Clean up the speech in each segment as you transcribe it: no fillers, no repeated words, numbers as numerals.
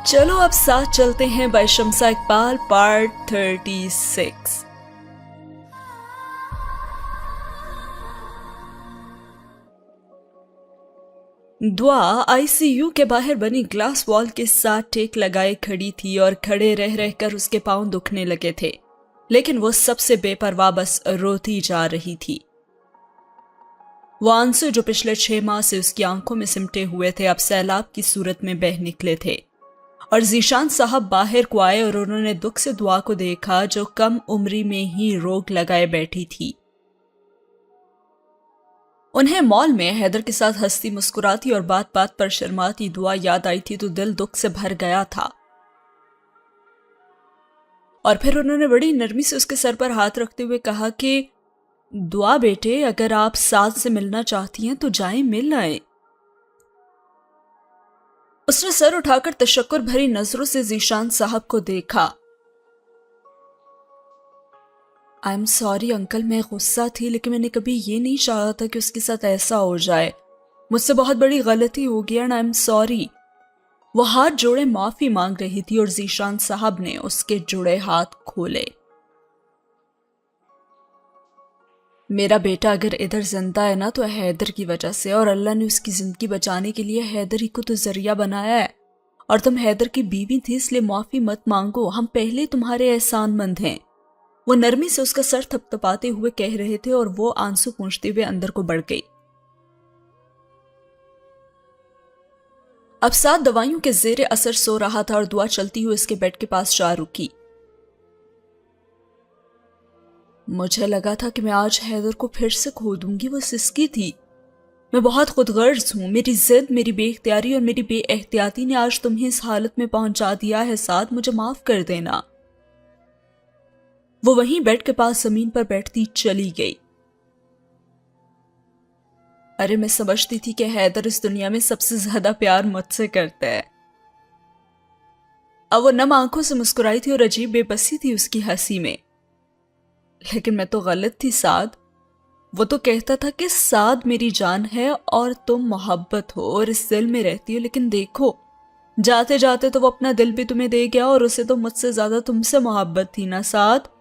چلو اب ساتھ چلتے ہیں بائی شمسہ اقبال پارٹ 36۔ دعا آئی سی یو کے باہر بنی گلاس وال کے ساتھ ٹیک لگائے کھڑی تھی اور کھڑے رہ رہ کر اس کے پاؤں دکھنے لگے تھے، لیکن وہ سب سے بے پرواہ بس روتی جا رہی تھی۔ وہ آنسو جو پچھلے 6 ماہ سے اس کی آنکھوں میں سمٹے ہوئے تھے اب سیلاب کی صورت میں بہہ نکلے تھے، اور ذیشان صاحب باہر کو آئے اور انہوں نے دکھ سے دعا کو دیکھا جو کم عمری میں ہی روگ لگائے بیٹھی تھی۔ انہیں مال میں حیدر کے ساتھ ہنستی مسکراتی اور بات بات پر شرماتی دعا یاد آئی تھی تو دل دکھ سے بھر گیا تھا، اور پھر انہوں نے بڑی نرمی سے اس کے سر پر ہاتھ رکھتے ہوئے کہا کہ دعا بیٹے، اگر آپ سعد سے ملنا چاہتی ہیں تو جائیں مل آئیں۔ اس نے سر اٹھا کر تشکر بھری نظروں سے ذیشان صاحب کو دیکھا۔ آئی ایم سوری انکل، میں غصہ تھی لیکن میں نے کبھی یہ نہیں چاہا تھا کہ اس کے ساتھ ایسا ہو جائے، مجھ سے بہت بڑی غلطی ہو گئی اینڈ آئی ایم سوری۔ وہ ہاتھ جوڑے معافی مانگ رہی تھی اور ذیشان صاحب نے اس کے جڑے ہاتھ کھولے۔ میرا بیٹا اگر ادھر زندہ ہے نا تو حیدر کی وجہ سے، اور اللہ نے اس کی زندگی بچانے کے لیے حیدر ہی کو تو ذریعہ بنایا ہے، اور تم حیدر کی بیوی تھی اس لیے معافی مت مانگو، ہم پہلے تمہارے احسان مند ہیں۔ وہ نرمی سے اس کا سر تھپتھپاتے ہوئے کہہ رہے تھے اور وہ آنسو پونچھتے ہوئے اندر کو بڑھ گئی۔ اب سعد دوائیوں کے زیر اثر سو رہا تھا اور دعا چلتی ہوئی اس کے بیڈ کے پاس جا رکی۔ مجھے لگا تھا کہ میں آج حیدر کو پھر سے کھو دوں گی، وہ سسکی تھی، میں بہت خود غرض ہوں، میری ضد، میری بے اختیاری اور میری بے احتیاطی نے آج تمہیں اس حالت میں پہنچا دیا ہے سعد، مجھے معاف کر دینا۔ وہ وہیں بیڈ کے پاس زمین پر بیٹھتی چلی گئی۔ ارے میں سمجھتی تھی کہ حیدر اس دنیا میں سب سے زیادہ پیار مجھ سے کرتا ہے۔ اب وہ نم آنکھوں سے مسکرائی تھی اور عجیب بے بسی تھی اس کی ہنسی میں۔ لیکن میں تو غلط تھی سعد، وہ تو کہتا تھا کہ سعد میری جان ہے اور تم محبت ہو اور اس دل میں رہتی ہو، لیکن دیکھو جاتے جاتے تو وہ اپنا دل بھی تمہیں دے گیا، اور اسے تو مجھ سے زیادہ تم سے محبت تھی نا سعد۔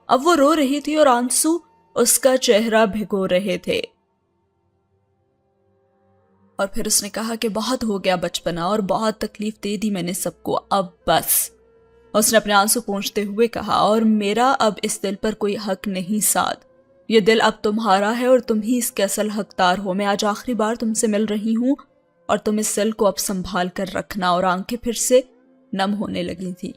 اب وہ رو رہی تھی اور آنسو اس کا چہرہ بھگو رہے تھے، اور پھر اس نے کہا کہ بہت ہو گیا بچپنا اور بہت تکلیف دے دی میں نے سب کو، اب بس۔ اس نے اپنے آنسو پونچھتے ہوئے کہا، اور میرا اب اس دل پر کوئی حق نہیں سعد، یہ دل اب تمہارا ہے اور تم ہی اس کے اصل حقدار ہو۔ میں آج آخری بار تم سے مل رہی ہوں اور تم اس دل کو اب سنبھال کر رکھنا۔ اور آنکھیں پھر سے نم ہونے لگی تھی۔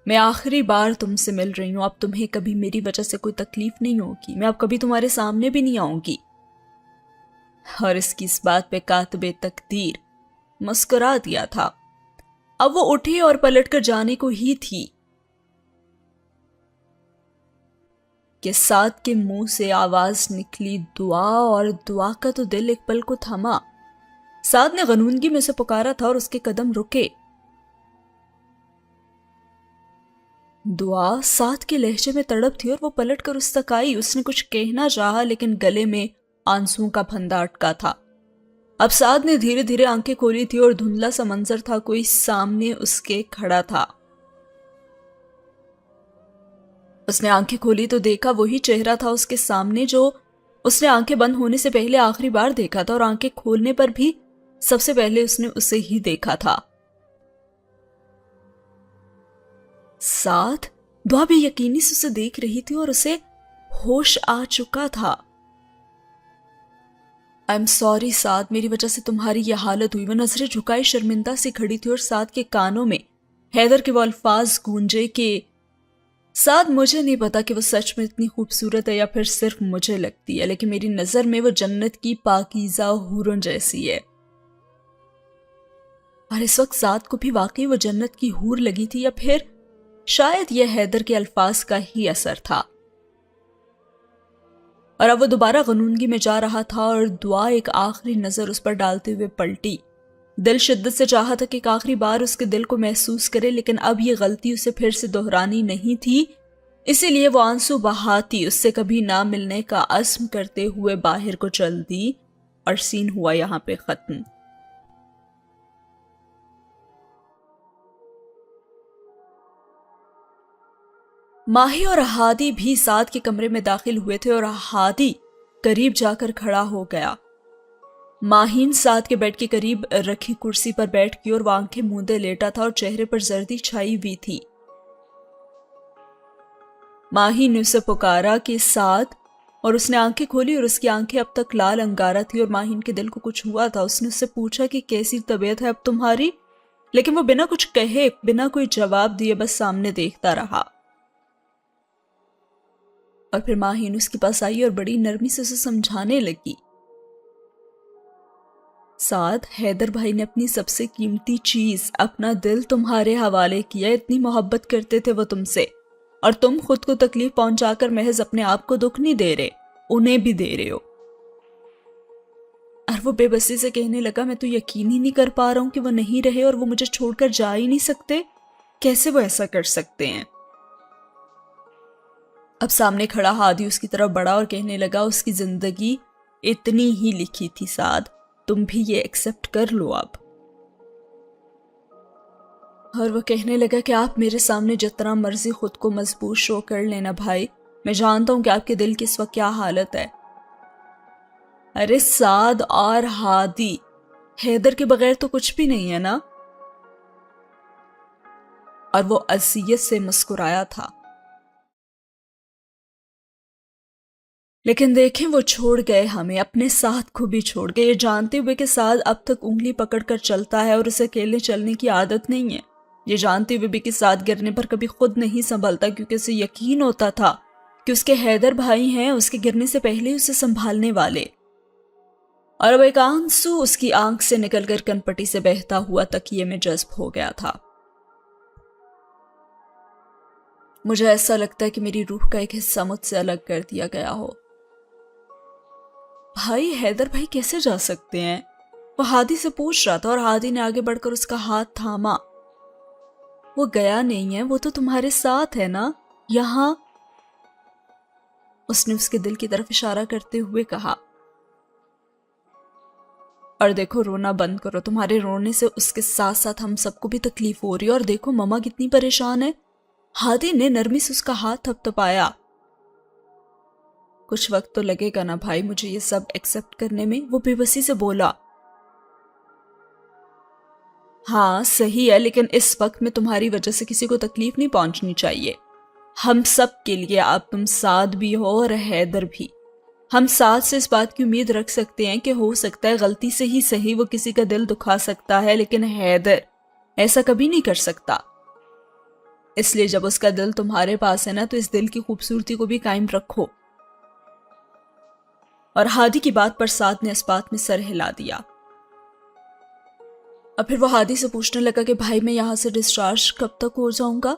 میں آخری بار تم سے مل رہی ہوں، اب تمہیں کبھی میری وجہ سے کوئی تکلیف نہیں ہوگی، میں اب کبھی تمہارے سامنے بھی نہیں آؤں گی۔ اور اس کی اس بات پہ کاتب تقدیر مسکرا دیا تھا۔ اب وہ اٹھی اور پلٹ کر جانے کو ہی تھی کہ سعد کے منہ سے آواز نکلی دعا، اور دعا کا تو دل ایک پل کو تھما۔ سعد نے غنودگی میں سے پکارا تھا اور اس کے قدم رکے۔ دعا سعد کے لہجے میں تڑپ تھی اور وہ پلٹ کر اس تک آئی۔ اس نے کچھ کہنا چاہا لیکن گلے میں آنسوؤں کا پھندا اٹکا تھا۔ اب سعد نے دھیرے دھیرے آنکھیں کھولی تھی اور دھندلا سا منظر تھا، کوئی سامنے اس کے کھڑا تھا۔ اس نے آنکھیں کھولی تو دیکھا وہی چہرہ تھا اس کے سامنے جو اس نے آنکھیں بند ہونے سے پہلے آخری بار دیکھا تھا، اور آنکھیں کھولنے پر بھی سب سے پہلے اس نے اسے ہی دیکھا تھا۔ سعد! دعا بے یقینی سے اسے دیکھ رہی تھی اور اسے ہوش آ چکا تھا۔ آئی ایم سوری سعد، میری وجہ سے تمہاری یہ حالت ہوئی۔ وہ نظریں جھکائے شرمندہ سے کھڑی تھی اور سعد کے کانوں میں حیدر کے وہ الفاظ گونجے کہ سعد، مجھے نہیں پتا کہ وہ سچ میں اتنی خوبصورت ہے یا پھر صرف مجھے لگتی ہے، لیکن میری نظر میں وہ جنت کی پاکیزہ حوروں جیسی ہے۔ اور اس وقت سعد کو بھی واقعی وہ جنت کی حور لگی تھی، یا پھر شاید یہ حیدر کے الفاظ کا ہی اثر تھا۔ اور اب وہ دوبارہ غنودگی میں جا رہا تھا اور دعا ایک آخری نظر اس پر ڈالتے ہوئے پلٹی۔ دل شدت سے چاہا تھا کہ ایک آخری بار اس کے دل کو محسوس کرے، لیکن اب یہ غلطی اسے پھر سے دہرانی نہیں تھی، اسی لیے وہ آنسو بہاتی اس سے کبھی نہ ملنے کا عزم کرتے ہوئے باہر کو چل دی، اور سین ہوا یہاں پہ ختم۔ ماہی اور ہادی بھی سعد کے کمرے میں داخل ہوئے تھے اور ہادی قریب جا کر کھڑا ہو گیا۔ ماہین سعد کے بیڈ کے قریب رکھی کرسی پر بیٹھ گئی اور وہ آنکھیں موندے لیٹا تھا اور چہرے پر زردی چھائی ہوئی تھی۔ ماہین نے اسے پکارا کہ سعد، اور اس نے آنکھیں کھولی اور اس کی آنکھیں اب تک لال انگارہ تھی اور ماہین کے دل کو کچھ ہوا تھا۔ اس نے اس سے پوچھا کہ کیسی طبیعت ہے اب تمہاری، لیکن وہ بنا کچھ کہے، بنا کوئی جواب دیے بس سامنے دیکھتا رہا۔ اور پھر ماہین اس کے پاس آئی اور بڑی نرمی سے اسے سمجھانے لگی، سعد، حیدر بھائی نے اپنی سب سے قیمتی چیز، اپنا دل تمہارے حوالے کیا، اتنی محبت کرتے تھے وہ تم سے، اور تم خود کو تکلیف پہنچا کر محض اپنے آپ کو دکھ نہیں دے رہے، انہیں بھی دے رہے ہو۔ اور وہ بے بسی سے کہنے لگا، میں تو یقین ہی نہیں کر پا رہا ہوں کہ وہ نہیں رہے اور وہ مجھے چھوڑ کر جا ہی نہیں سکتے، کیسے وہ ایسا کر سکتے ہیں؟ اب سامنے کھڑا ہادی اس کی طرف بڑھا اور کہنے لگا، اس کی زندگی اتنی ہی لکھی تھی سعد، تم بھی یہ ایکسپٹ کر لو اب۔ اور وہ کہنے لگا کہ آپ میرے سامنے جتنا مرضی خود کو مضبوط شو کر لینا بھائی، میں جانتا ہوں کہ آپ کے دل کی اس وقت کیا حالت ہے۔ ارے سعد اور ہادی، حیدر کے بغیر تو کچھ بھی نہیں ہے نا؟ اور وہ اذیت سے مسکرایا تھا۔ لیکن دیکھیں وہ چھوڑ گئے ہمیں، اپنے ساتھ کو بھی چھوڑ گئے، یہ جانتے ہوئے کہ سعد اب تک انگلی پکڑ کر چلتا ہے اور اسے اکیلے چلنے کی عادت نہیں ہے، یہ جانتے ہوئے بھی کہ سعد گرنے پر کبھی خود نہیں سنبھلتا، کیونکہ اسے یقین ہوتا تھا کہ اس کے حیدر بھائی ہیں اس کے گرنے سے پہلے اسے سنبھالنے والے۔ اور اب ایک آنسو اس کی آنکھ سے نکل کر کنپٹی سے بہتا ہوا تکیے میں جذب ہو گیا تھا۔ مجھے ایسا لگتا ہے کہ میری روح کا ایک حصہ مجھ سے الگ کر دیا گیا ہو۔ بھائی، حیدر بھائی کیسے جا سکتے ہیں؟ وہ ہادی سے پوچھ رہا تھا اور ہادی نے آگے بڑھ کر اس کا ہاتھ تھاما۔ وہ گیا نہیں ہے، وہ تو تمہارے ساتھ ہے نا یہاں، اس نے اس کے دل کی طرف اشارہ کرتے ہوئے کہا۔ اور دیکھو رونا بند کرو، تمہارے رونے سے اس کے ساتھ ساتھ ہم سب کو بھی تکلیف ہو رہی ہے، اور دیکھو مما کتنی پریشان ہے۔ ہادی نے نرمی سے اس کا ہاتھ تھپ تھپایا۔ کچھ وقت تو لگے گا نا بھائی مجھے یہ سب ایکسپٹ کرنے میں، وہ بے بسی سے بولا۔ ہاں صحیح ہے، لیکن اس وقت میں تمہاری وجہ سے کسی کو تکلیف نہیں پہنچنی چاہیے، ہم سب کے لیے، اب تم سعد بھی ہو اور حیدر بھی۔ ہم سعد سے اس بات کی امید رکھ سکتے ہیں کہ ہو سکتا ہے غلطی سے ہی صحیح وہ کسی کا دل دکھا سکتا ہے، لیکن حیدر ایسا کبھی نہیں کر سکتا۔ اس لیے جب اس کا دل تمہارے پاس ہے نا تو اس دل کی خوبصورتی کو بھی قائم رکھو۔ اور ہادی کی بات پر سعد نے اس بات میں سر ہلا دیا۔ اور پھر وہ ہادی سے پوچھنے لگا کہ بھائی میں یہاں سے ڈسچارج کب تک ہو جاؤں گا؟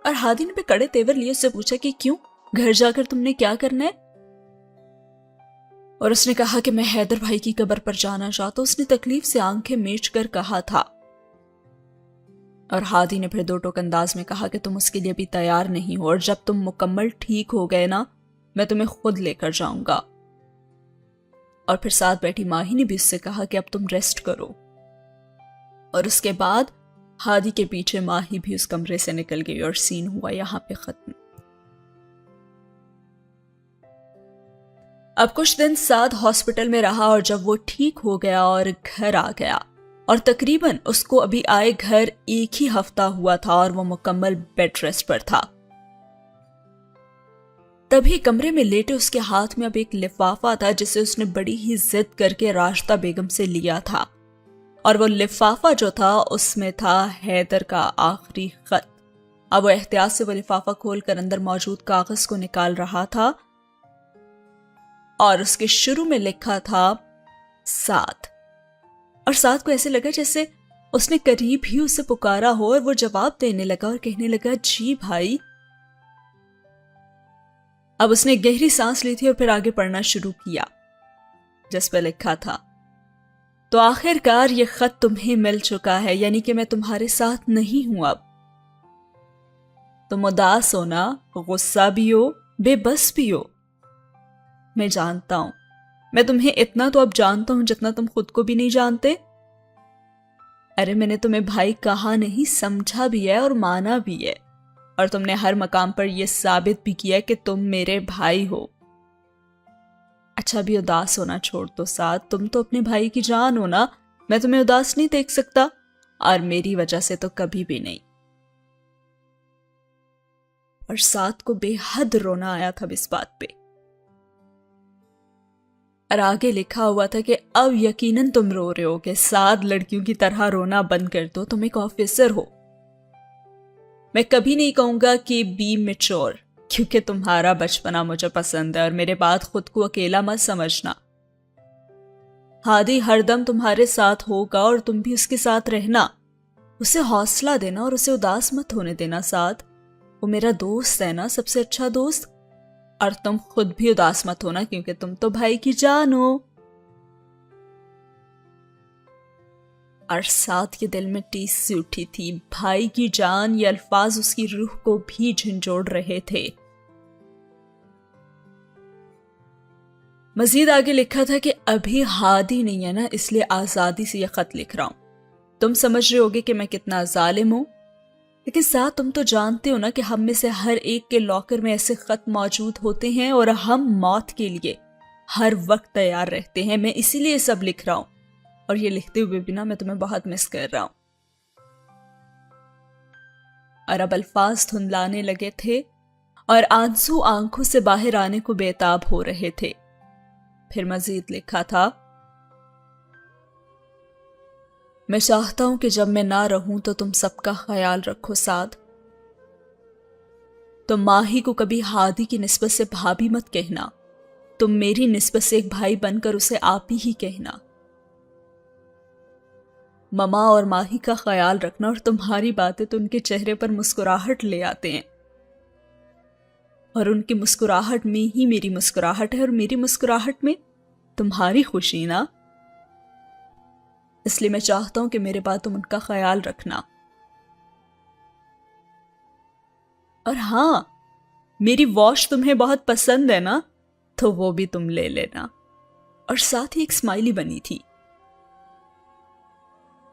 اور ہادی نے بھی کڑے تیور لیے اس سے پوچھا کہ کیوں، گھر جا کر تم نے کیا کرنا ہے؟ اور اس نے کہا کہ میں حیدر بھائی کی قبر پر جانا چاہتا ہوں، اس نے تکلیف سے آنکھیں میچ کر کہا تھا۔ اور ہادی نے پھر دو ٹوک انداز میں کہا کہ تم اس کے لیے بھی تیار نہیں ہو، اور جب تم مکمل ٹھیک ہو گئے نا میں تمہیں خود لے کر جاؤں گا۔ اور پھر ساتھ بیٹھی ماہی نے بھی اس سے کہا کہ اب تم ریسٹ کرو۔ اور اس کے بعد ہادی کے پیچھے ماہی بھی اس کمرے سے نکل گئی اور سین ہوا یہاں پہ ختم۔ اب کچھ دن سعد ہاسپٹل میں رہا، اور جب وہ ٹھیک ہو گیا اور گھر آ گیا، اور تقریباً اس کو ابھی آئے گھر ایک ہی ہفتہ ہوا تھا اور وہ مکمل بیڈ ریسٹ پر تھا، تبھی کمرے میں لیٹے اس کے ہاتھ میں اب ایک لفافہ تھا جسے اس نے بڑی ہی ضد کر کے راشدہ بیگم سے لیا تھا، اور وہ لفافہ جو تھا اس میں تھا حیدر کا آخری خط۔ اب وہ احتیاط سے وہ لفافہ کھول کر اندر موجود کاغذ کو نکال رہا تھا، اور اس کے شروع میں لکھا تھا سعد۔ اور سعد کو ایسے لگا جیسے اس نے قریب ہی اسے پکارا ہو، اور وہ جواب دینے لگا اور کہنے لگا جی بھائی۔ اب اس نے گہری سانس لی تھی اور پھر آگے پڑھنا شروع کیا، جس پہ لکھا تھا تو آخر کار یہ خط تمہیں مل چکا ہے، یعنی کہ میں تمہارے ساتھ نہیں ہوں، اب تم اداس ہو نا، غصہ بھی ہو، بے بس بھی ہو، میں جانتا ہوں، میں تمہیں اتنا تو اب جانتا ہوں جتنا تم خود کو بھی نہیں جانتے۔ ارے میں نے تمہیں بھائی کہا نہیں، سمجھا بھی ہے اور مانا بھی ہے، اور تم نے ہر مقام پر یہ ثابت بھی کیا کہ تم میرے بھائی ہو۔ اچھا بھی اداس ہونا چھوڑ دو سعد، تم تو اپنے بھائی کی جان ہو نا، میں تمہیں اداس نہیں دیکھ سکتا، اور میری وجہ سے تو کبھی بھی نہیں۔ اور سعد کو بے حد رونا آیا تھا اس بات پہ، اور آگے لکھا ہوا تھا کہ اب یقیناً تم رو رہے ہو کہ سعد لڑکیوں کی طرح رونا بند کر دو، تم ایک آفیسر ہو۔ میں کبھی نہیں کہوں گا کہ بی میچور، کیونکہ تمہارا بچپنا مجھے پسند ہے، اور میرے بعد خود کو اکیلا مت سمجھنا۔ ہادی ہر دم تمہارے ساتھ ہوگا اور تم بھی اس کے ساتھ رہنا، اسے حوصلہ دینا اور اسے اداس مت ہونے دینا سعد، وہ میرا دوست ہے نا، سب سے اچھا دوست، اور تم خود بھی اداس مت ہونا کیونکہ تم تو بھائی کی جان ہو۔ اور سعد کے دل میں ٹیس سی اٹھی تھی، بھائی کی جان، یہ الفاظ اس کی روح کو بھی جھنجھوڑ رہے تھے۔ مزید آگے لکھا تھا کہ ابھی ہادی نہیں ہے نا، اس لیے آزادی سے یہ خط لکھ رہا ہوں۔ تم سمجھ رہے ہوگے کہ میں کتنا ظالم ہوں، لیکن ساتھ تم تو جانتے ہو نا کہ ہم میں سے ہر ایک کے لاکر میں ایسے خط موجود ہوتے ہیں اور ہم موت کے لیے ہر وقت تیار رہتے ہیں۔ میں اسی لیے سب لکھ رہا ہوں، اور یہ لکھتے ہوئے بھی نا میں تمہیں بہت مس کر رہا ہوں۔ اور اب الفاظ دھندلانے لگے تھے اور آنسو آنکھوں سے باہر آنے کو بےتاب ہو رہے تھے۔ پھر مزید لکھا تھا، میں چاہتا ہوں کہ جب میں نہ رہوں تو تم سب کا خیال رکھو سعد، تم ماہی کو کبھی ہادی کی نسبت سے بھابھی مت کہنا، تم میری نسبت سے ایک بھائی بن کر اسے آپی ہی کہنا۔ مما اور ماہی کا خیال رکھنا، اور تمہاری باتیں تو ان کے چہرے پر مسکراہٹ لے آتے ہیں، اور ان کی مسکراہٹ میں ہی میری مسکراہٹ ہے، اور میری مسکراہٹ میں تمہاری خوشی نا، اس لیے میں چاہتا ہوں کہ میرے بعد تم ان کا خیال رکھنا۔ اور ہاں، میری واش تمہیں بہت پسند ہے نا، تو وہ بھی تم لے لینا۔ اور ساتھ ہی ایک اسمائلی بنی تھی۔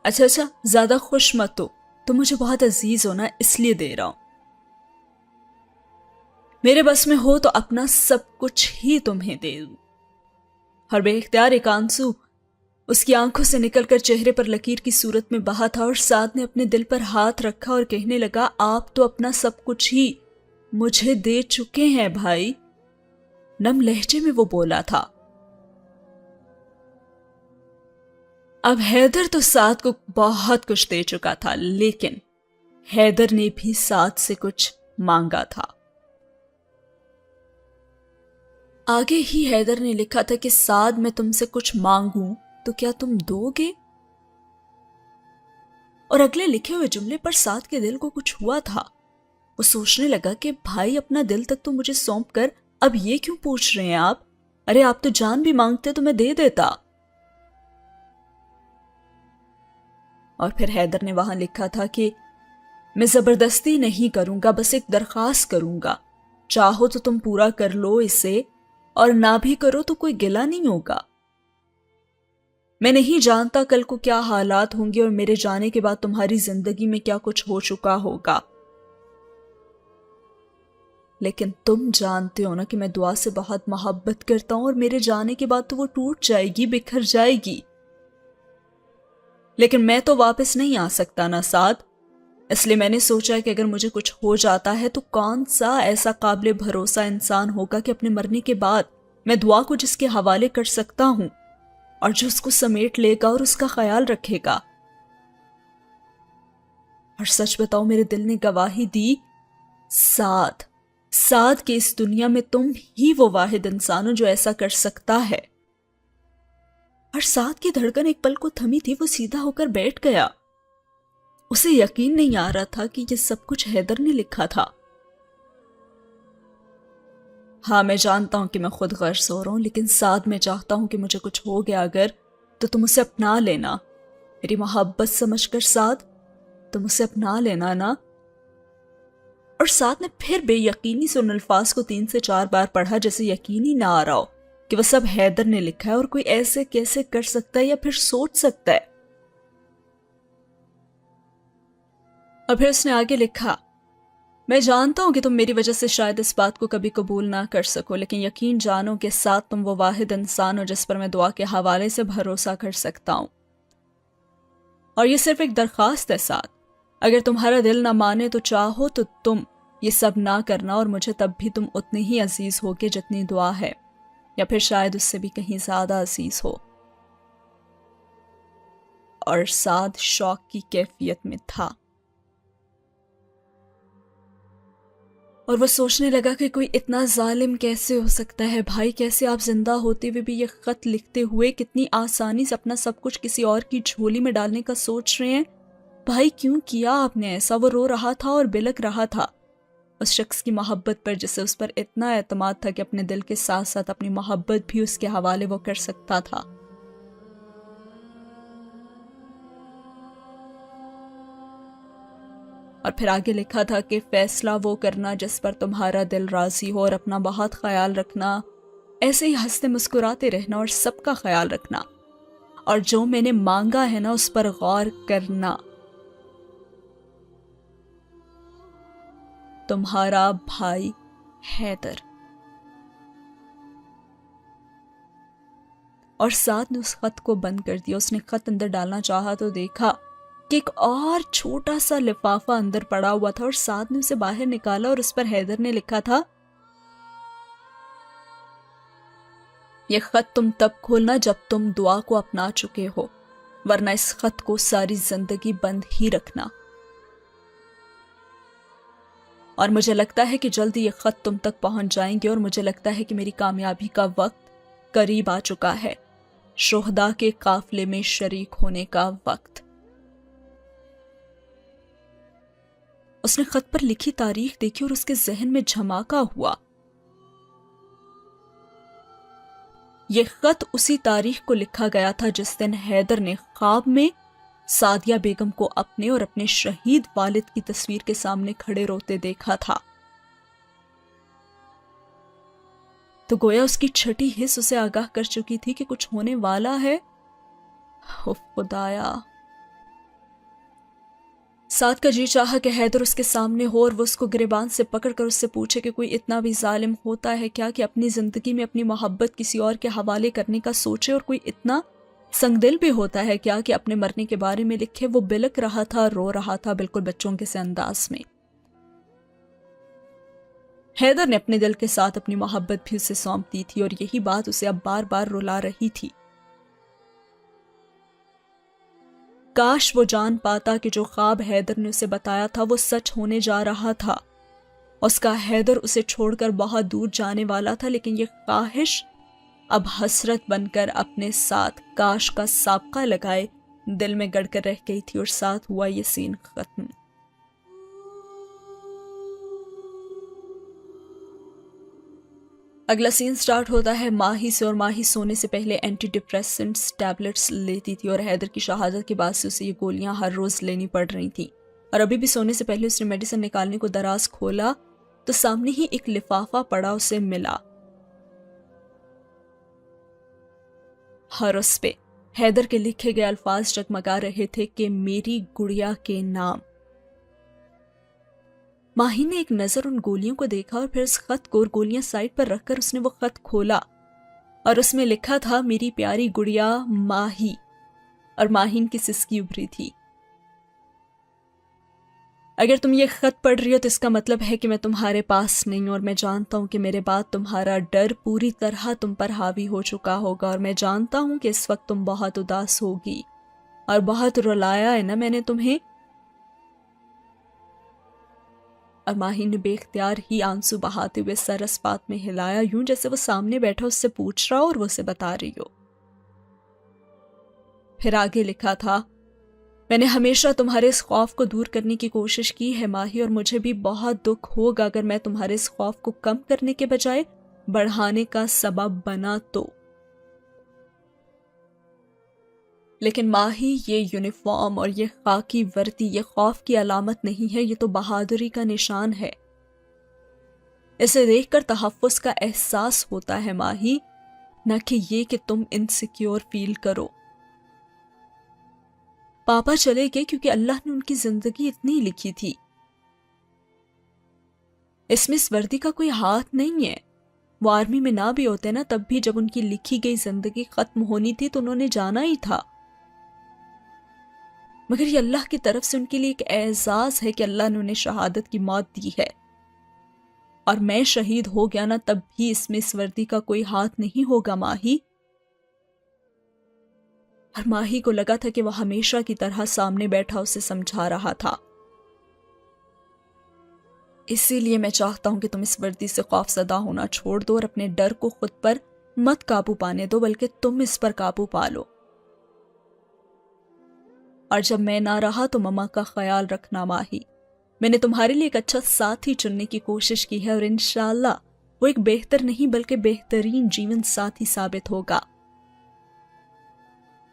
اچھا زیادہ خوش مت ہو، تم مجھے بہت عزیز ہو نا، اس لیے دے رہا ہوں۔ میرے بس میں ہو تو اپنا سب کچھ ہی تمہیں دے دوں۔ اور بے اختیار ایک آنسو اس کی آنکھوں سے نکل کر چہرے پر لکیر کی صورت میں بہا تھا، اور سعد نے اپنے دل پر ہاتھ رکھا اور کہنے لگا، آپ تو اپنا سب کچھ ہی مجھے دے چکے ہیں بھائی۔ نم لہجے میں وہ بولا تھا۔ اب حیدر تو سعد کو بہت کچھ دے چکا تھا، لیکن حیدر نے بھی سعد سے کچھ مانگا تھا۔ آگے ہی حیدر نے لکھا تھا کہ سعد میں تم سے کچھ مانگوں تو کیا تم دو گے؟ اور اگلے لکھے ہوئے جملے پر سعد کے دل کو کچھ ہوا تھا۔ وہ سوچنے لگا کہ بھائی اپنا دل تک تو مجھے سونپ کر اب یہ کیوں پوچھ رہے ہیں آپ؟ ارے آپ تو جان بھی مانگتے تو میں دے دیتا۔ اور پھر حیدر نے وہاں لکھا تھا کہ میں زبردستی نہیں کروں گا، بس ایک درخواست کروں گا، چاہو تو تم پورا کر لو اسے، اور نہ بھی کرو تو کوئی گلہ نہیں ہوگا۔ میں نہیں جانتا کل کو کیا حالات ہوں گے اور میرے جانے کے بعد تمہاری زندگی میں کیا کچھ ہو چکا ہوگا، لیکن تم جانتے ہو نا کہ میں دعا سے بہت محبت کرتا ہوں، اور میرے جانے کے بعد تو وہ ٹوٹ جائے گی، بکھر جائے گی، لیکن میں تو واپس نہیں آ سکتا نا سعد، اس لیے میں نے سوچا کہ اگر مجھے کچھ ہو جاتا ہے تو کون سا ایسا قابل بھروسہ انسان ہوگا کہ اپنے مرنے کے بعد میں دعا کو جس کے حوالے کر سکتا ہوں اور جو اس کو سمیٹ لے گا اور اس کا خیال رکھے گا۔ اور سچ بتاؤ، میرے دل نے گواہی دی، سعد کے اس دنیا میں تم ہی وہ واحد انسان ہو جو ایسا کر سکتا ہے۔ اور سعد کی دھڑکن ایک پل کو تھمی تھی، وہ سیدھا ہو کر بیٹھ گیا۔ اسے یقین نہیں آ رہا تھا کہ یہ سب کچھ حیدر نے لکھا تھا۔ ہاں میں جانتا ہوں کہ میں خود غرض ہو رہا ہوں، لیکن سعد میں چاہتا ہوں کہ مجھے کچھ ہو گیا اگر، تو تم اسے اپنا لینا، میری محبت سمجھ کر سعد، تم اسے اپنا لینا نا۔ اور سعد نے پھر بے یقینی سے ان الفاظ کو 3 سے 4 بار پڑھا، جیسے یقینی نہ آ رہا ہو کہ وہ سب حیدر نے لکھا ہے اور کوئی ایسے کیسے کر سکتا ہے یا پھر سوچ سکتا ہے۔ اور پھر اس نے آگے لکھا، میں جانتا ہوں کہ تم میری وجہ سے شاید اس بات کو کبھی قبول نہ کر سکو، لیکن یقین جانو کہ ساتھ تم وہ واحد انسان ہو جس پر میں دعا کے حوالے سے بھروسہ کر سکتا ہوں۔ اور یہ صرف ایک درخواست ہے ساتھ، اگر تمہارا دل نہ مانے تو چاہو تو تم یہ سب نہ کرنا، اور مجھے تب بھی تم اتنے ہی عزیز ہو کہ جتنی دعا ہے، یا پھر شاید اس سے بھی کہیں زیادہ عزیز ہو۔ اور سعد شوق کی کیفیت میں تھا، اور وہ سوچنے لگا کہ کوئی اتنا ظالم کیسے ہو سکتا ہے؟ بھائی کیسے آپ زندہ ہوتے ہوئے بھی یہ خط لکھتے ہوئے کتنی آسانی سے اپنا سب کچھ کسی اور کی جھولی میں ڈالنے کا سوچ رہے ہیں؟ بھائی کیوں کیا آپ نے ایسا؟ وہ رو رہا تھا اور بلک رہا تھا اس شخص کی محبت پر جسے اس پر اتنا اعتماد تھا کہ اپنے دل کے ساتھ ساتھ اپنی محبت بھی اس کے حوالے وہ کر سکتا تھا۔ اور پھر آگے لکھا تھا کہ فیصلہ وہ کرنا جس پر تمہارا دل راضی ہو، اور اپنا بہت خیال رکھنا، ایسے ہی ہنستے مسکراتے رہنا اور سب کا خیال رکھنا، اور جو میں نے مانگا ہے نا اس پر غور کرنا۔ تمہارا بھائی حیدر۔ اور سعد نے اس خط کو بند کر دیا۔ اس نے خط اندر ڈالنا چاہا تو دیکھا کہ ایک اور چھوٹا سا لفافہ اندر پڑا ہوا تھا، اور سعد نے اسے باہر نکالا اور اس پر حیدر نے لکھا تھا، یہ خط تم تب کھولنا جب تم دعا کو اپنا چکے ہو، ورنہ اس خط کو ساری زندگی بند ہی رکھنا۔ اور مجھے لگتا ہے کہ جلد یہ خط تم تک پہنچ جائیں گے، اور مجھے لگتا ہے کہ میری کامیابی کا وقت قریب آ چکا ہے، شہداء کے قافلے میں شریک ہونے کا وقت۔ اس نے خط پر لکھی تاریخ دیکھی اور اس کے ذہن میں جھماکا ہوا۔ یہ خط اسی تاریخ کو لکھا گیا تھا جس دن حیدر نے خواب میں سعدیہ بیگم کو اپنے اور اپنے شہید والد کی تصویر کے سامنے کھڑے روتے دیکھا تھا۔ تو گویا اس کی چھٹی حس اسے آگاہ کر چکی تھی کہ کچھ ہونے والا ہے۔ خدایا! سعد کا جی چاہا کہ حیدر اس کے سامنے ہو اور وہ اس کو گریبان سے پکڑ کر اس سے پوچھے کہ کوئی اتنا بھی ظالم ہوتا ہے کیا کہ اپنی زندگی میں اپنی محبت کسی اور کے حوالے کرنے کا سوچے، اور کوئی اتنا سنگ دل بھی ہوتا ہے کیا کہ اپنے مرنے کے بارے میں لکھے۔ وہ بلک رہا تھا، رو رہا تھا، بالکل بچوں کے سے انداز میں۔ حیدر نے اپنے دل کے ساتھ اپنی محبت بھی اسے سونپ دی تھی، اور یہی بات اسے اب بار بار رلا رہی تھی۔ کاش وہ جان پاتا کہ جو خواب حیدر نے اسے بتایا تھا وہ سچ ہونے جا رہا تھا۔ اس کا حیدر اسے چھوڑ کر بہت دور جانے والا تھا، لیکن یہ خواہش اب حسرت بن کر اپنے ساتھ کاش کا سابقہ لگائے دل میں گڑ کر رہ گئی تھی، اور ساتھ ہوا یہ سین ختم۔ اگلا سین سٹارٹ ہوتا ہے ماہی سے، اور ماہی سونے سے پہلے اینٹی ڈپریسنٹس ٹیبلٹس لیتی تھی، اور حیدر کی شہادت کے بعد سے اسے یہ گولیاں ہر روز لینی پڑ رہی تھی۔ اور ابھی بھی سونے سے پہلے اس نے میڈیسن نکالنے کو دراز کھولا تو سامنے ہی ایک لفافہ پڑا اسے ملا، اور اس پہ حیدر کے لکھے گئے الفاظ جگمگا رہے تھے کہ میری گڑیا کے نام۔ ماہی نے ایک نظر ان گولیوں کو دیکھا اور پھر اس خط کو اور گولیاں سائڈ پر رکھ کر اس نے وہ خط کھولا، اور اس میں لکھا تھا میری پیاری گڑیا ماہی، اور ماہین کی سسکی ابھری تھی۔ اگر تم یہ خط پڑھ رہی ہو تو اس کا مطلب ہے کہ میں تمہارے پاس نہیں ہوں، اور میں جانتا ہوں کہ میرے بعد تمہارا ڈر پوری طرح تم پر حاوی ہو چکا ہوگا، اور میں جانتا ہوں کہ اس وقت تم بہت اداس ہوگی اور بہت رلایا ہے نا میں نے تمہیں۔ اور ماہی نے بے اختیار ہی آنسو بہاتے ہوئے سر اس بات میں ہلایا، یوں جیسے وہ سامنے بیٹھا اس سے پوچھ رہا اور وہ اسے بتا رہی ہو۔ پھر آگے لکھا تھا میں نے ہمیشہ تمہارے اس خوف کو دور کرنے کی کوشش کی ہے ماہی، اور مجھے بھی بہت دکھ ہوگا اگر میں تمہارے اس خوف کو کم کرنے کے بجائے بڑھانے کا سبب بنا تو۔ لیکن ماہی یہ یونیفارم اور یہ خاکی وردی یہ خوف کی علامت نہیں ہے، یہ تو بہادری کا نشان ہے۔ اسے دیکھ کر تحفظ کا احساس ہوتا ہے ماہی، نہ کہ یہ کہ تم انسیکیور فیل کرو۔ پاپا چلے گئے کیونکہ اللہ نے ان کی زندگی اتنی لکھی تھی۔ اس میں اس وردی کا کوئی ہاتھ نہیں ہے. وہ آرمی میں نہ بھی ہوتے نا، تب بھی جب ان کی لکھی گئی زندگی ختم ہونی تھی تو انہوں نے جانا ہی تھا. مگر یہ اللہ کی طرف سے ان کے لیے ایک اعزاز ہے کہ اللہ نے انہیں شہادت کی موت دی ہے. اور میں شہید ہو گیا نا، تب بھی اس میں اس وردی کا کوئی ہاتھ نہیں ہوگا ماہی. اور ماہی کو لگا تھا کہ وہ ہمیشہ کی طرح سامنے بیٹھا اسے سمجھا رہا تھا. اسی لیے میں چاہتا ہوں کہ تم اس وردی سے خوف زدہ ہونا چھوڑ دو اور اپنے ڈر کو خود پر مت قابو پانے دو، بلکہ تم اس پر قابو پا لو. اور جب میں نہ رہا تو مما کا خیال رکھنا ماہی. میں نے تمہارے لیے ایک اچھا ساتھی چننے کی کوشش کی ہے، اور انشاءاللہ وہ ایک بہتر نہیں بلکہ بہترین جیون ساتھی ثابت ہوگا.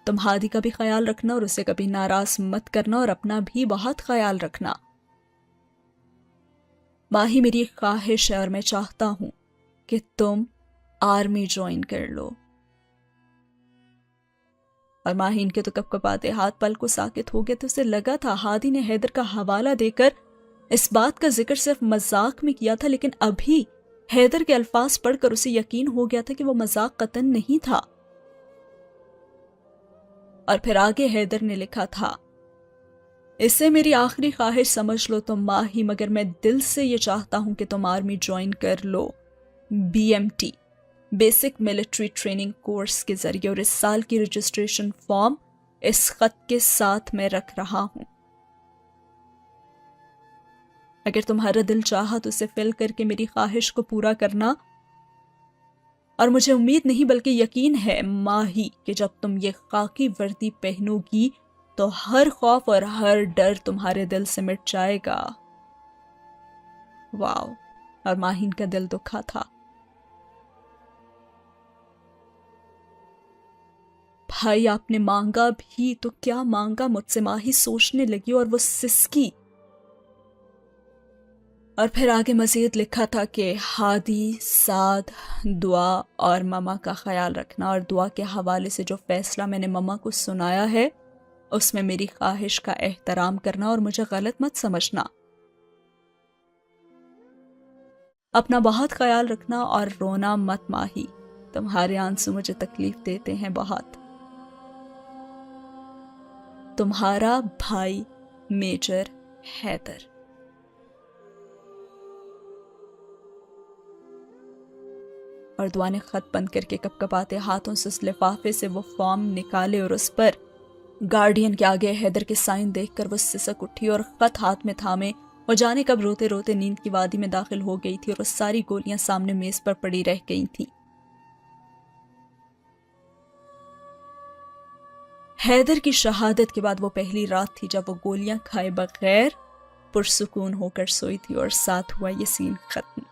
تم ہادی کا بھی خیال رکھنا اور اسے کبھی ناراض مت کرنا، اور اپنا بھی بہت خیال رکھنا. ماہی میری ایک خواہش ہے اور میں چاہتا ہوں کہ تم آرمی جوائن کر لو. اور ماہی ان کے تو کپ کپاتے ہاتھ پل کو ساکت ہو گئے تھے. اسے لگا تھا ہادی نے حیدر کا حوالہ دے کر اس بات کا ذکر صرف مذاق میں کیا تھا، لیکن ابھی حیدر کے الفاظ پڑھ کر اسے یقین ہو گیا تھا کہ وہ مذاق قطعاً نہیں تھا. اور پھر آگے حیدر نے لکھا تھا، اسے میری آخری خواہش سمجھ لو تم ماہی، مگر میں دل سے یہ چاہتا ہوں کہ تم آرمی جوائن کر لو BMT basic military training course کے ذریعے. اور اس سال کی رجسٹریشن فارم اس خط کے ساتھ میں رکھ رہا ہوں. اگر تمہارا دل چاہا تو اسے فل کر کے میری خواہش کو پورا کرنا. اور مجھے امید نہیں بلکہ یقین ہے ماہی کہ جب تم یہ خاکی وردی پہنو گی تو ہر خوف اور ہر ڈر تمہارے دل سے مٹ جائے گا. واو. اور ماہین کا دل دکھا تھا. بھائی آپ نے مانگا بھی تو کیا مانگا مجھ سے، ماہی سوچنے لگی اور وہ سسکی. اور پھر آگے مزید لکھا تھا کہ ہادی، سعد، دعا اور مما کا خیال رکھنا. اور دعا کے حوالے سے جو فیصلہ میں نے مما کو سنایا ہے اس میں میری خواہش کا احترام کرنا اور مجھے غلط مت سمجھنا. اپنا بہت خیال رکھنا اور رونا مت ماہی، تمہارے آنسو مجھے تکلیف دیتے ہیں بہت. تمہارا بھائی میجر حیدر. اور دعا نے خط بند کر کے کپ کپاتے ہاتھوں سے اس لفافے سے وہ فارم نکالے اور اس پر گارڈین کے آگے حیدر کے سائن دیکھ کر وہ سسک اٹھی اور خط ہاتھ میں تھامے وہ جانے کب روتے روتے نیند کی وادی میں داخل ہو گئی تھی اور وہ ساری گولیاں سامنے میز پر پڑی رہ گئی تھی. حیدر کی شہادت کے بعد وہ پہلی رات تھی جب وہ گولیاں کھائے بغیر پرسکون ہو کر سوئی تھی اور ساتھ ہوا یہ سین ختم.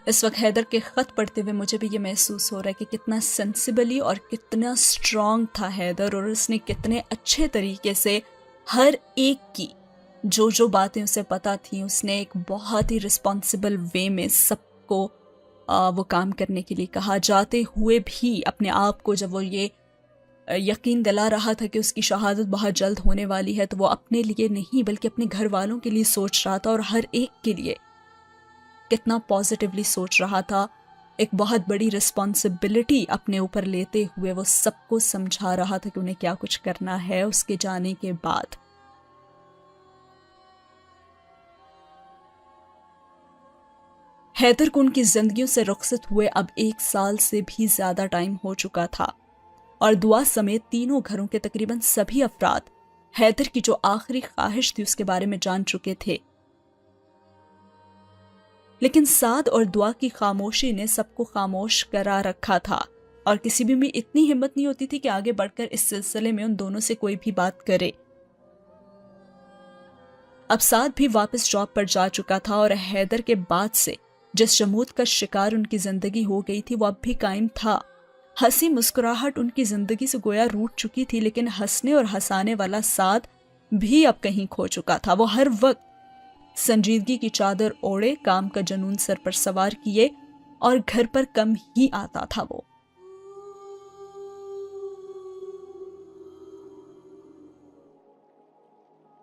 اس وقت حیدر کے خط پڑھتے ہوئے مجھے بھی یہ محسوس ہو رہا ہے کہ کتنا سینسیبلی اور کتنا اسٹرانگ تھا حیدر، اور اس نے کتنے اچھے طریقے سے ہر ایک کی جو باتیں اسے پتہ تھیں اس نے ایک بہت ہی رسپانسبل وے میں سب کو وہ کام کرنے کے لیے کہا. جاتے ہوئے بھی اپنے آپ کو جب وہ یہ یقین دلا رہا تھا کہ اس کی شہادت بہت جلد ہونے والی ہے تو وہ اپنے لیے نہیں بلکہ اپنے گھر والوں کے لیے سوچ رہا تھا اور ہر ایک کے لیے کتنا پازیٹیولی سوچ رہا تھا. ایک بہت بڑی رسپانسبلٹی اپنے اوپر لیتے ہوئے وہ سب کو سمجھا رہا تھا کہ انہیں کیا کچھ کرنا ہے اس کے جانے کے بعد. حیدر کو ان کی زندگیوں سے رخصت ہوئے اب 1 سال سے بھی زیادہ ٹائم ہو چکا تھا اور دعا سمیت تینوں گھروں کے تقریباً سبھی افراد حیدر کی جو آخری خواہش تھی اس کے بارے میں جان چکے تھے. لیکن سعد اور دعا کی خاموشی نے سب کو خاموش کرا رکھا تھا اور کسی بھی میں اتنی ہمت نہیں ہوتی تھی کہ آگے بڑھ کر اس سلسلے میں ان دونوں سے کوئی بھی بات کرے. اب سعد بھی واپس جاب پر جا چکا تھا اور حیدر کے بعد سے جس جمود کا شکار ان کی زندگی ہو گئی تھی وہ اب بھی قائم تھا. ہنسی مسکراہٹ ان کی زندگی سے گویا روٹ چکی تھی، لیکن ہنسنے اور ہنسانے والا سعد بھی اب کہیں کھو چکا تھا. وہ ہر وقت سنجیدگی کی چادر اوڑے، کام کا جنون سر پر سوار کیے اور گھر پر کم ہی آتا تھا. وہ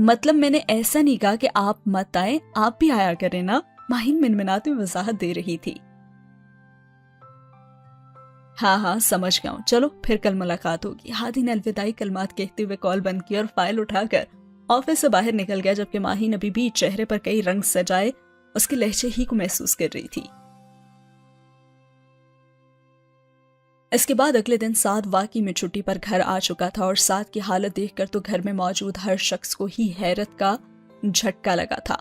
مطلب میں نے ایسا نہیں کہا کہ آپ مت آئے، آپ بھی آیا کریں نا، ماہین منمناتے ہوئے وضاحت دے رہی تھی۔ ہاں سمجھ گیا ہوں، چلو پھر کل ملاقات ہوگی۔ ہادی نے الوداعی کلمات کہتے ہوئے کال بند کی اور فائل اٹھا کر آفس سے باہر نکل گیا، جبکہ ماہین ابھی بھی چہرے پر کئی رنگ سجائے اس کے لہجے ہی کو محسوس کر رہی تھی۔ اس کے بعد اگلے دن سعد واقعی میں چھٹی پر گھر آ چکا تھا، اور سعد کی حالت دیکھ کر تو گھر میں موجود ہر شخص کو ہی حیرت کا جھٹکا لگا تھا۔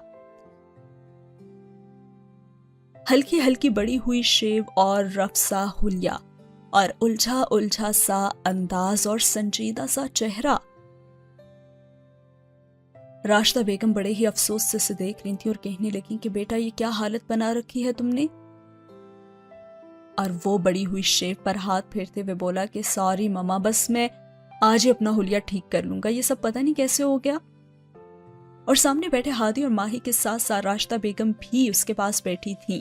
ہلکی ہلکی بڑی ہوئی شیو اور رف سا حلیہ اور الجھا سا انداز اور سنجیدہ سا چہرہ۔ راشدہ بیگم بڑے ہی افسوس سے اسے دیکھ رہی تھی اور کہنے لگی کہ بیٹا یہ کیا حالت بنا رکھی ہے تم نے؟ اور وہ بڑی ہوئی شیو پر ہاتھ پھیرتے ہوئے بولا کہ سوری ماما، بس میں آج ہی اپنا حلیہ ٹھیک کر لوں گا، یہ سب پتہ نہیں کیسے ہو گیا۔ اور سامنے بیٹھے ہادی اور ماہی کے ساتھ ساتھ راشدہ بیگم بھی اس کے پاس بیٹھی تھیں،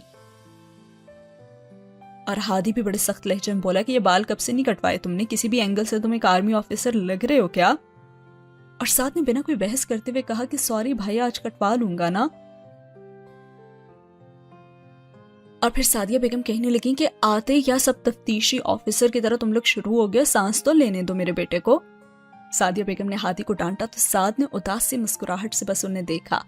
اور ہادی بھی بڑے سخت لہجے میں بولا کہ یہ بال کب سے نہیں کٹوائے تم نے؟ کسی بھی اینگل سے تم ایک آرمی آفیسر لگ رہے ہو کیا؟ اور ساتھ نے بنا کوئی بحث کرتے ہوئے کہا کہ سوری بھائی، آج کٹوا لوں گا نا۔ اور پھر سعدیہ بیگم کہنے لگیں کہ آتے یا سب تفتیشی آفیسر کی طرح تم لوگ شروع ہو گئے، سانس تو لینے دو میرے بیٹے کو۔ سعدیہ بیگم نے ہادی کو ڈانٹا تو سعد نے اداس سی مسکراہٹ سے بس انہیں دیکھا۔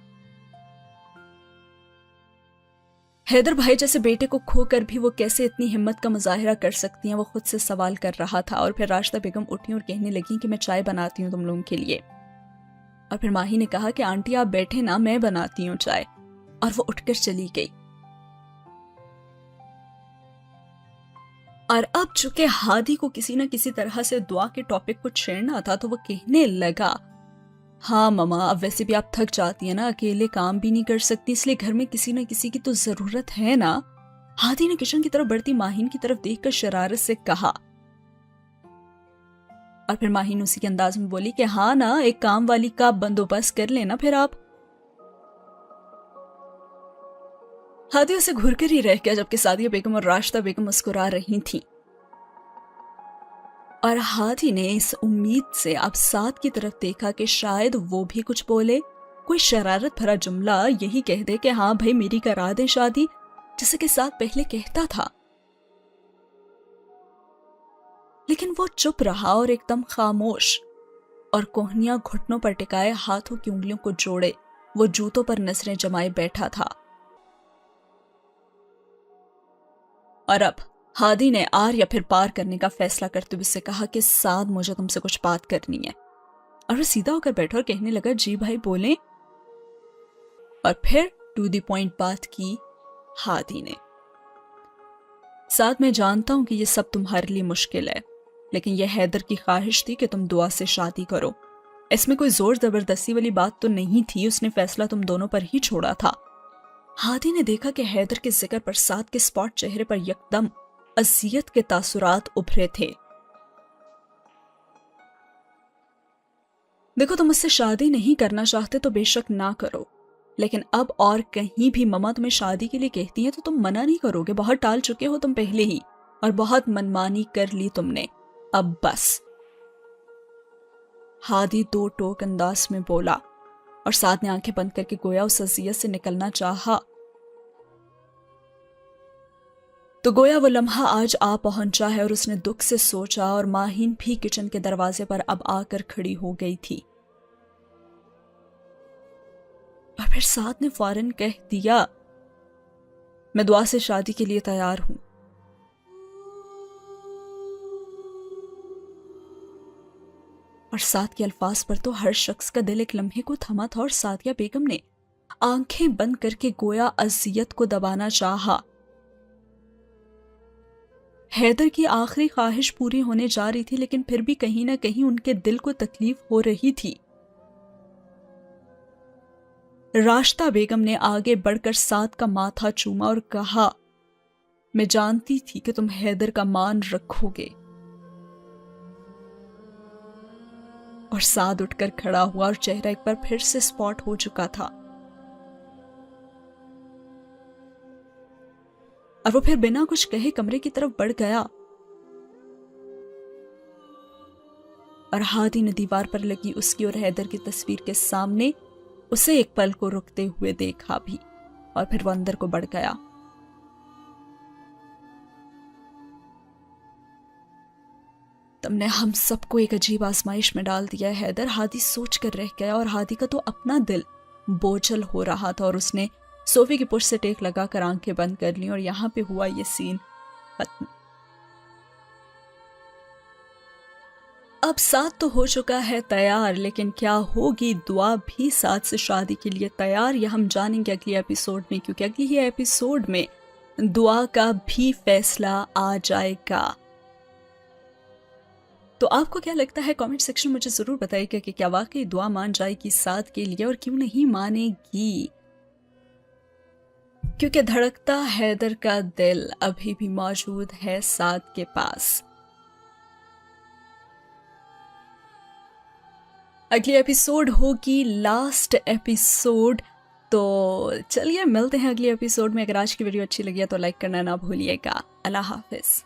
حیدر بھائی جیسے بیٹے کو کھو کر بھی وہ کیسے اتنی ہمت کا مظاہرہ کر سکتی ہیں، وہ خود سے سوال کر رہا تھا۔ اور پھر راشدہ بیگم اٹھی اور کہنے لگیں کہ میں چائے بناتی ہوں تم لوگوں کے لیے۔ اور پھر ماہی نے کہا کہ آنٹی آپ بیٹھے نا، میں بناتی ہوں چائے، اور وہ اٹھ کر چلی گئی۔ اور اب چونکہ ہادی کو کسی نہ کسی طرح سے دعا کے ٹاپک کو چھیڑنا تھا تو وہ کہنے لگا، ہاں ماما اب ویسے بھی آپ تھک جاتی ہیں نا، اکیلے کام بھی نہیں کر سکتی، اس لیے گھر میں کسی نہ کسی کی تو ضرورت ہے نا۔ ہادی نے کچن کی طرف بڑھتی ماہین کی طرف دیکھ کر شرارت سے کہا، اور پھر ماہین اسی کے انداز میں بولی کہ ہاں نا، ایک کام والی کا بندوبست کر لینا پھر آپ۔ ہادی اسے گھر کر ہی رہ گیا، جبکہ سعدیہ بیگم اور راشدہ بیگم مسکرا رہی تھیں، اور ہادی نے اس امید سے اب سعد کی طرف دیکھا کہ شاید وہ بھی کچھ بولے، کوئی شرارت بھرا جملہ یہی کہہ دے کہ ہاں بھائی میری کرا دے شادی، جیسے کہ سعد پہلے کہتا تھا۔ لیکن وہ چپ رہا اور ایک دم خاموش، اور کوہنیاں گھٹنوں پر ٹکائے ہاتھوں کی انگلیوں کو جوڑے وہ جوتوں پر نظریں جمائے بیٹھا تھا۔ اور اب ہادی نے آر یا پھر پار کرنے کا فیصلہ کرتے ہوئے سے کہا کہ سعد مجھے تم سے کچھ بات کرنی ہے، اور وہ سیدھا ہو کر بیٹھا اور کہنے لگا جی بھائی بولیں۔ اور پھر ٹو دی پوائنٹ بات کی ہادی نے، سعد میں جانتا ہوں کہ یہ سب تمہارے لیے مشکل ہے، لیکن یہ حیدر کی خواہش تھی کہ تم دعا سے شادی کرو، اس میں کوئی زور زبردستی والی بات تو نہیں تھی، اس نے فیصلہ تم دونوں پر ہی چھوڑا تھا۔ ہادی نے دیکھا کہ حیدر کے ذکر پر سعد کے سپاٹ چہرے پر یکدم اذیت کے تاثرات ابھرے تھے۔ دیکھو تم مجھ سے شادی نہیں کرنا چاہتے تو بے شک نہ کرو، لیکن اب اور کہیں بھی مما تمہیں شادی کے لیے کہتی ہیں تو تم منع نہیں کرو گے، بہت ٹال چکے ہو تم پہلے ہی، اور بہت منمانی کر لی تم نے، اب بس۔ ہادی دو ٹوک انداز میں بولا، اور سعد نے آنکھیں بند کر کے گویا اس اذیت سے نکلنا چاہا، تو گویا وہ لمحہ آج آ پہنچا ہے، اور اس نے دکھ سے سوچا، اور ماہین بھی کچن کے دروازے پر اب آ کر کھڑی ہو گئی تھی، اور پھر سعد نے فوراً کہہ دیا میں دعا سے شادی کے لیے تیار ہوں۔ اور سعد کے الفاظ پر تو ہر شخص کا دل ایک لمحے کو تھما تھا، اور سعدیہ بیگم نے آنکھیں بند کر کے گویا اذیت کو دبانا چاہا۔ حیدر کی آخری خواہش پوری ہونے جا رہی تھی، لیکن پھر بھی کہیں نہ کہیں ان کے دل کو تکلیف ہو رہی تھی۔ راشدہ بیگم نے آگے بڑھ کر سعد کا ماتھا چوما اور کہا میں جانتی تھی کہ تم حیدر کا مان رکھو گے۔ اور سعد اٹھ کر کھڑا ہوا اور چہرہ ایک بار پھر سے سپاٹ ہو چکا تھا، اور وہ پھر بنا کچھ کہے کمرے کی طرف بڑھ گیا۔ اور ہادی نے دیوار پر لگی اس کی اور حیدر کی تصویر کے سامنے اسے ایک پل کو رکتے ہوئے دیکھا بھی، اور پھر وہ اندر کو بڑھ گیا۔ تم نے ہم سب کو ایک عجیب آزمائش میں ڈال دیا ہے حیدر، ہادی سوچ کر رہ گیا، اور ہادی کا تو اپنا دل بوجھل ہو رہا تھا، اور اس نے صوفے کی پشت سے ٹیک لگا کر آنکھیں بند کر لیں، اور یہاں پہ ہوا یہ سین ختم۔ اب ساتھ تو ہو چکا ہے تیار، لیکن کیا ہوگی دعا بھی ساتھ سے شادی کے لیے تیار؟ یہ ہم جانیں گے اگلی ایپیسوڈ میں، کیونکہ اگلی ہی ایپیسوڈ میں دعا کا بھی فیصلہ آ جائے گا۔ تو آپ کو کیا لگتا ہے؟ کامنٹ سیکشن میں مجھے ضرور بتائیے گا کہ کیا واقعی دعا مان جائے گی ساتھ کے لیے، اور کیوں نہیں مانے گی؟ کیونکہ دھڑکتا حیدر کا دل ابھی بھی موجود ہے ساتھ کے پاس۔ اگلی ایپیسوڈ ہوگی لاسٹ ایپیسوڈ، تو چلیے ملتے ہیں اگلی ایپیسوڈ میں۔ اگر آج کی ویڈیو اچھی لگی ہے تو لائک کرنا نہ بھولیے گا۔ اللہ حافظ۔